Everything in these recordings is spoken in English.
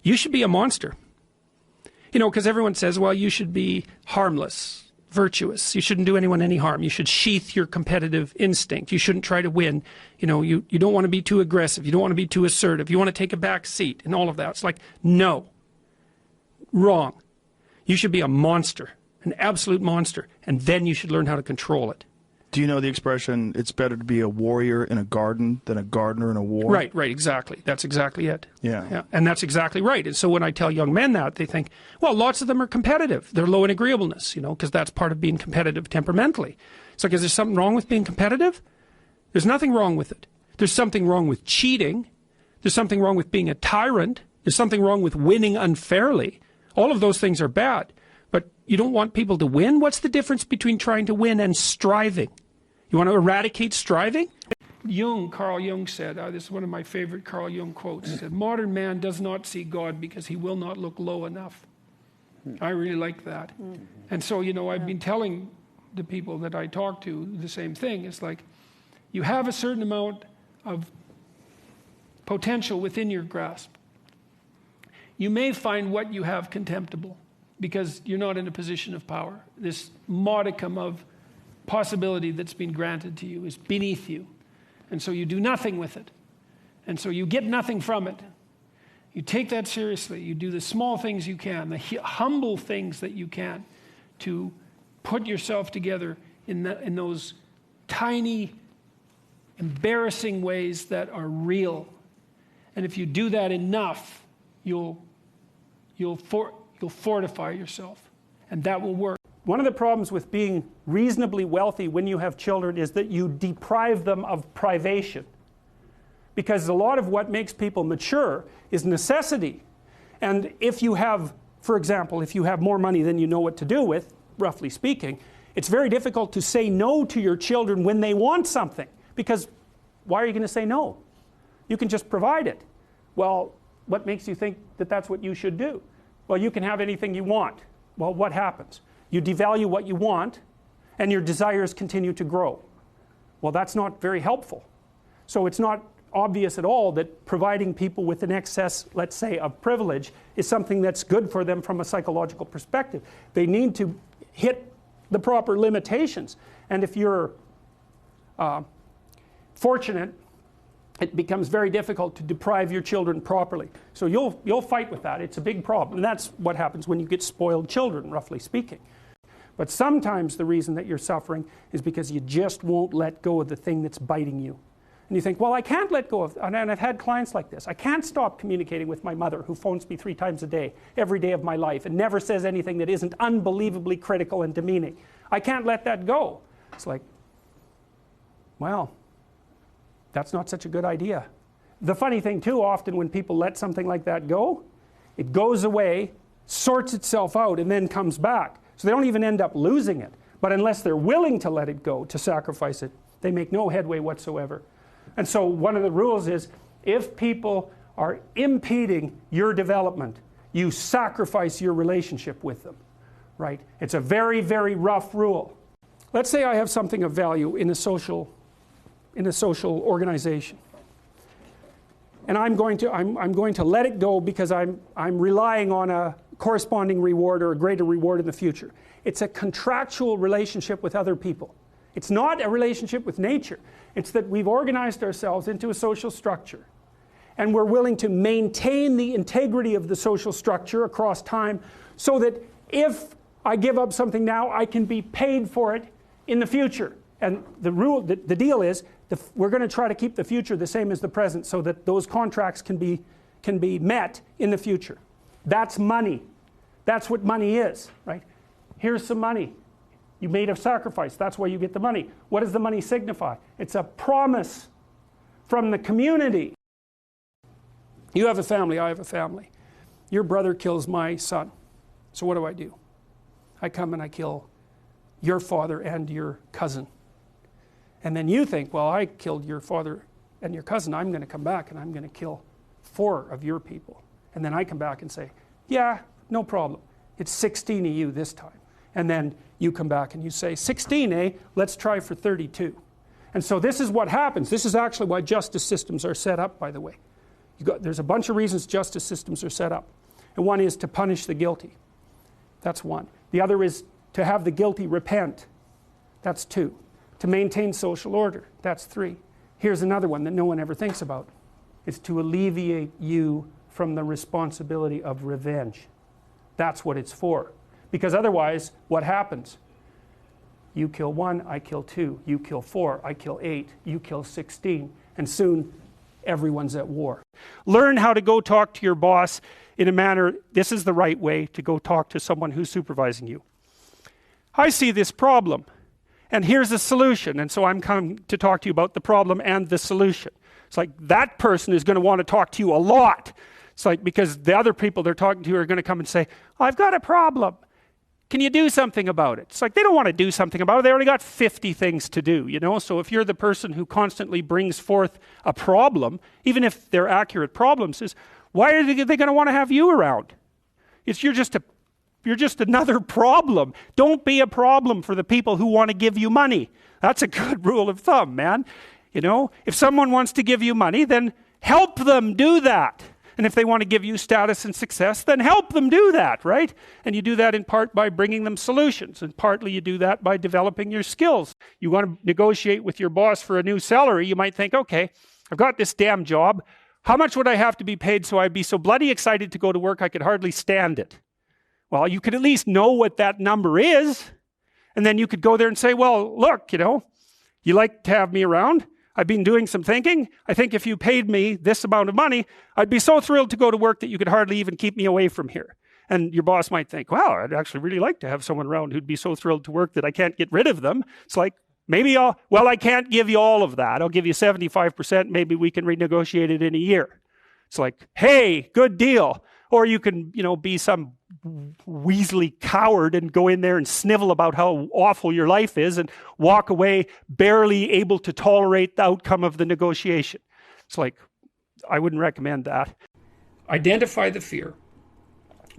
you should be a monster. You know, because everyone says, well, you should be harmless, virtuous. You shouldn't do anyone any harm. You should sheath your competitive instinct. You shouldn't try to win. You know, you don't want to be too aggressive. You don't want to be too assertive. You want to take a back seat and all of that. It's like, no. Wrong. You should be a monster, an absolute monster, and then you should learn how to control it. Do you know the expression, it's better to be a warrior in a garden than a gardener in a war? Right, exactly. That's exactly it. Yeah. And that's exactly right. And so when I tell young men that, they think, well, lots of them are competitive. They're low in agreeableness, you know, because that's part of being competitive temperamentally. It's like, is there something wrong with being competitive? There's nothing wrong with it. There's something wrong with cheating. There's something wrong with being a tyrant. There's something wrong with winning unfairly. All of those things are bad. But you don't want people to win? What's the difference between trying to win and striving? You want to eradicate striving? Carl Jung said, this is one of my favorite Carl Jung quotes, he said, modern man does not see God because he will not look low enough. I really like that. And so, you know, I've been telling the people that I talk to the same thing. It's like, you have a certain amount of potential within your grasp. You may find what you have contemptible because you're not in a position of power. This modicum of possibility that's been granted to you is beneath you. And so you do nothing with it. And so you get nothing from it. You take that seriously. You do the small things you can, the humble things that you can to put yourself together in those tiny, embarrassing ways that are real. And if you do that enough, you'll fortify yourself. And that will work. One of the problems with being reasonably wealthy when you have children is that you deprive them of privation. Because a lot of what makes people mature is necessity. And if you have, for example, if you have more money than you know what to do with, roughly speaking, it's very difficult to say no to your children when they want something. Because why are you going to say no? You can just provide it. Well, what makes you think that that's what you should do? Well, you can have anything you want. Well, what happens? You devalue what you want, and your desires continue to grow. Well, that's not very helpful. So it's not obvious at all that providing people with an excess, let's say, of privilege is something that's good for them from a psychological perspective. They need to hit the proper limitations. And if you're fortunate, it becomes very difficult to deprive your children properly. So you'll fight with that. It's a big problem. And that's what happens when you get spoiled children, roughly speaking. But sometimes the reason that you're suffering is because you just won't let go of the thing that's biting you. And you think, well, I can't let go of, and I've had clients like this. I can't stop communicating with my mother, who phones me 3 times a day, every day of my life, and never says anything that isn't unbelievably critical and demeaning. I can't let that go. It's like, well, that's not such a good idea. The funny thing too, often when people let something like that go, it goes away, sorts itself out, and then comes back. So they don't even end up losing it. But unless they're willing to let it go, to sacrifice it, they make no headway whatsoever. And so one of the rules is, if people are impeding your development, you sacrifice your relationship with them, right? It's a very, very rough rule. Let's say I have something of value in a social organization, and I'm going to let it go because I'm relying on a corresponding reward or a greater reward in the future. It's a contractual relationship with other people. It's not a relationship with nature. It's that we've organized ourselves into a social structure, and we're willing to maintain the integrity of the social structure across time, so that if I give up something now, I can be paid for it in the future. And the deal is, we're going to try to keep the future the same as the present, so that those contracts can be met in the future. That's money. That's what money is, right? Here's some money. You made a sacrifice. That's why you get the money. What does the money signify? It's a promise from the community. You have a family, I have a family. Your brother kills my son. So what do? I come and I kill your father and your cousin. And then you think, well, I killed your father and your cousin. I'm going to come back and I'm going to kill 4 of your people. And then I come back and say, yeah, no problem. It's 16 of you this time. And then you come back and you say, 16, eh? Let's try for 32. And so this is what happens. This is actually why justice systems are set up, by the way. There's a bunch of reasons justice systems are set up. And one is to punish the guilty. That's one. The other is to have the guilty repent. That's two. To maintain social order. That's three. Here's another one that no one ever thinks about. It's to alleviate you from the responsibility of revenge. That's what it's for. Because otherwise, what happens? You kill one, I kill two. You kill four, I kill 8. You kill 16. And soon, everyone's at war. Learn how to go talk to your boss in a manner, this is the right way to go talk to someone who's supervising you. I see this problem, and here's a solution. And so I'm coming to talk to you about the problem and the solution. It's like that person is going to want to talk to you a lot. It's like because the other people they're talking to are going to come and say, I've got a problem. Can you do something about it? It's like they don't want to do something about it. They already got 50 things to do, you know? So if you're the person who constantly brings forth a problem, even if they're accurate problems, is why are they going to want to have you around? You're just another problem. Don't be a problem for the people who want to give you money. That's a good rule of thumb, man. You know, if someone wants to give you money, then help them do that. And if they want to give you status and success, then help them do that, right? And you do that in part by bringing them solutions, and partly you do that by developing your skills. You want to negotiate with your boss for a new salary, you might think, okay, I've got this damn job. How much would I have to be paid so I'd be so bloody excited to go to work I could hardly stand it? Well, you could at least know what that number is, and then you could go there and say, well, look, you know, you like to have me around. I've been doing some thinking. I think if you paid me this amount of money, I'd be so thrilled to go to work that you could hardly even keep me away from here. And your boss might think, wow, I'd actually really like to have someone around who'd be so thrilled to work that I can't get rid of them. It's like, maybe I can't give you all of that. I'll give you 75%. Maybe we can renegotiate it in a year. It's like, hey, good deal. Or you can, you know, be some weaselly coward and go in there and snivel about how awful your life is and walk away barely able to tolerate the outcome of the negotiation. It's like, I wouldn't recommend that. Identify the fear.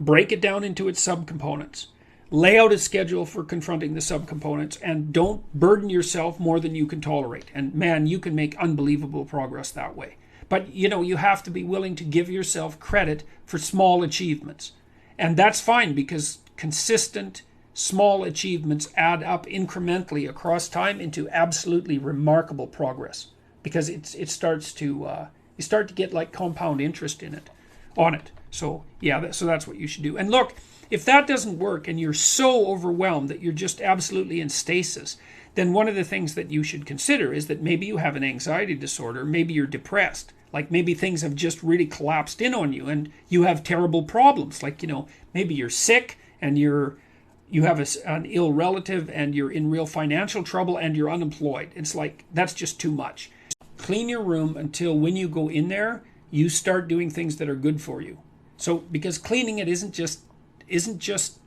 Break it down into its subcomponents. Lay out a schedule for confronting the subcomponents, and don't burden yourself more than you can tolerate. And man, you can make unbelievable progress that way. But, you know, you have to be willing to give yourself credit for small achievements. And that's fine, because consistent small achievements add up incrementally across time into absolutely remarkable progress. Because it starts to, you start to get like compound interest on it. So, yeah, so that's what you should do. And look, if that doesn't work and you're so overwhelmed that you're just absolutely in stasis, then one of the things that you should consider is that maybe you have an anxiety disorder, maybe you're depressed, like maybe things have just really collapsed in on you and you have terrible problems, like, you know, maybe you're sick and you have an ill relative and you're in real financial trouble and you're unemployed. It's like, that's just too much. Clean your room until when you go in there, you start doing things that are good for you. So, because cleaning it isn't just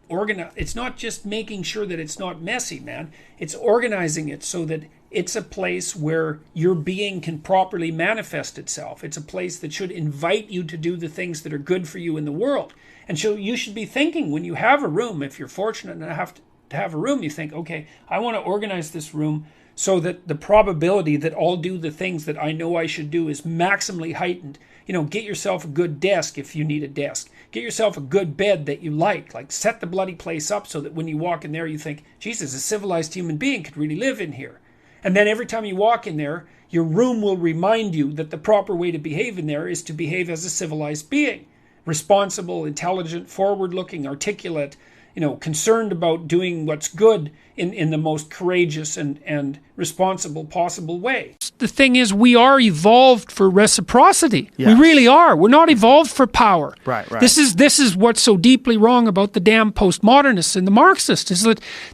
organize. It's not just making sure that it's not messy, man. It's organizing it so that it's a place where your being can properly manifest itself. It's a place that should invite you to do the things that are good for you in the world. And so you should be thinking, when you have a room, if you're fortunate enough to have a room, you think, okay, I want to organize this room so that the probability that I'll do the things that I know I should do is maximally heightened. You know, get yourself a good desk if you need a desk. Get yourself a good bed that you like set the bloody place up so that when you walk in there you think, Jesus, a civilized human being could really live in here. And then every time you walk in there, your room will remind you that the proper way to behave in there is to behave as a civilized being. Responsible, intelligent, forward-looking, articulate, you know, concerned about doing what's good in the most courageous and responsible possible way. The thing is, we are evolved for reciprocity. Yes. We really are. We're not evolved for power. Right. This is what's so deeply wrong about the damn postmodernists and the Marxists, is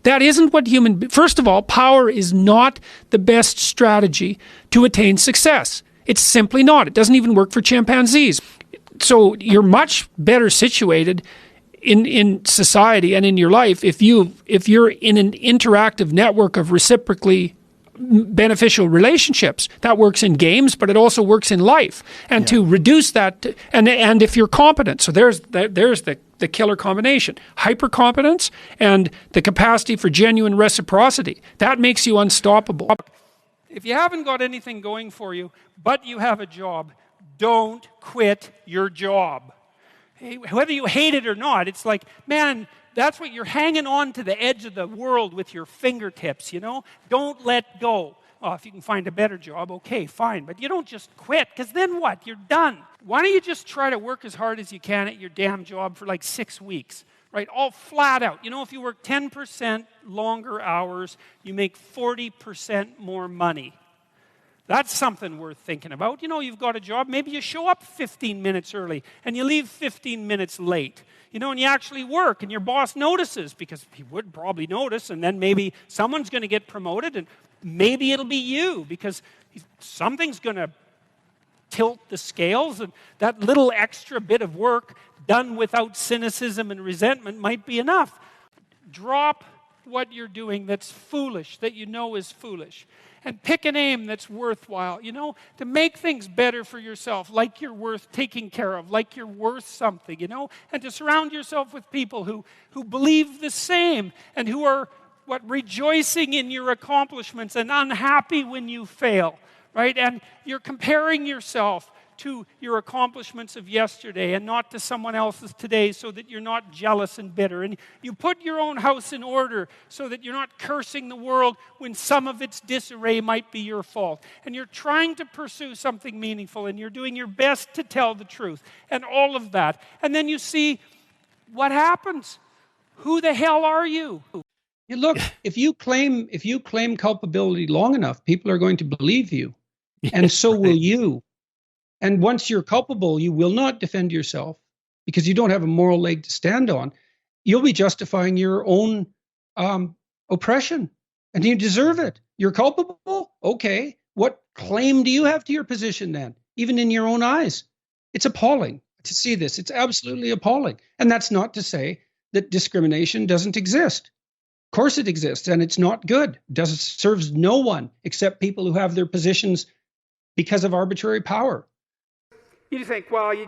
that isn't what first of all, power is not the best strategy to attain success. It's simply not. It doesn't even work for chimpanzees. So you're much better situated in society and in your life if you're in an interactive network of reciprocally beneficial relationships. That works in games, but it also works in life. And to reduce that, and if you're competent, so there's the killer combination: hypercompetence and the capacity for genuine reciprocity. That makes you unstoppable. If you haven't got anything going for you, but you have a job, don't quit your job. Whether you hate it or not, it's like, man, that's what you're hanging on to the edge of the world with your fingertips, you know? Don't let go. Oh, if you can find a better job, okay, fine. But you don't just quit, because then what? You're done. Why don't you just try to work as hard as you can at your damn job for like 6 weeks, right? All flat out. You know, if you work 10% longer hours, you make 40% more money. That's something worth thinking about. You know, you've got a job, maybe you show up 15 minutes early and you leave 15 minutes late. You know, and you actually work and your boss notices, because he would probably notice, and then maybe someone's going to get promoted and maybe it'll be you, because something's going to tilt the scales, and that little extra bit of work done without cynicism and resentment might be enough. Drop what you're doing that's foolish, that you know is foolish, and pick an aim that's worthwhile, you know, to make things better for yourself, like you're worth taking care of, like you're worth something, you know, and to surround yourself with people who believe the same and who are rejoicing in your accomplishments and unhappy when you fail, right? And you're comparing yourself to your accomplishments of yesterday and not to someone else's today, so that you're not jealous and bitter. And you put your own house in order so that you're not cursing the world when some of its disarray might be your fault. And you're trying to pursue something meaningful, and you're doing your best to tell the truth and all of that. And then you see what happens. Who the hell are you? Yeah, look, if you claim culpability long enough, people are going to believe you, and so will you. And once you're culpable, you will not defend yourself because you don't have a moral leg to stand on. You'll be justifying your own oppression, and you deserve it. You're culpable? Okay. What claim do you have to your position then, even in your own eyes? It's appalling to see this. It's absolutely appalling. And that's not to say that discrimination doesn't exist. Of course it exists, and it's not good. It serves no one except people who have their positions because of arbitrary power. You think, well, you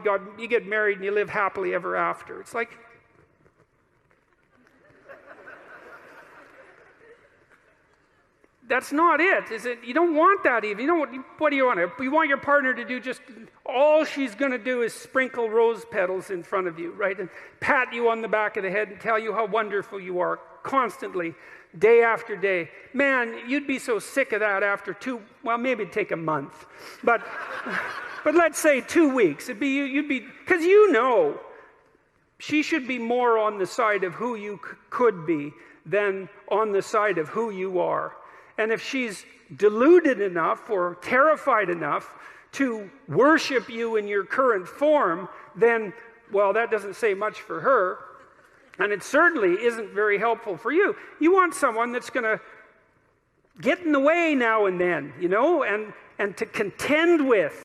get married and you live happily ever after. It's like, that's not it, is it? You don't want that even. You don't. What do you want? You want your partner to do just all she's going to do is sprinkle rose petals in front of you, right? And pat you on the back of the head and tell you how wonderful you are constantly, day after day. Man, you'd be so sick of that after maybe it'd take a month. But let's say 2 weeks. You'd be, because you know she should be more on the side of who you could be than on the side of who you are. And if she's deluded enough or terrified enough to worship you in your current form, then, well, that doesn't say much for her. And it certainly isn't very helpful for you. You want someone that's going to get in the way now and then, you know, and to contend with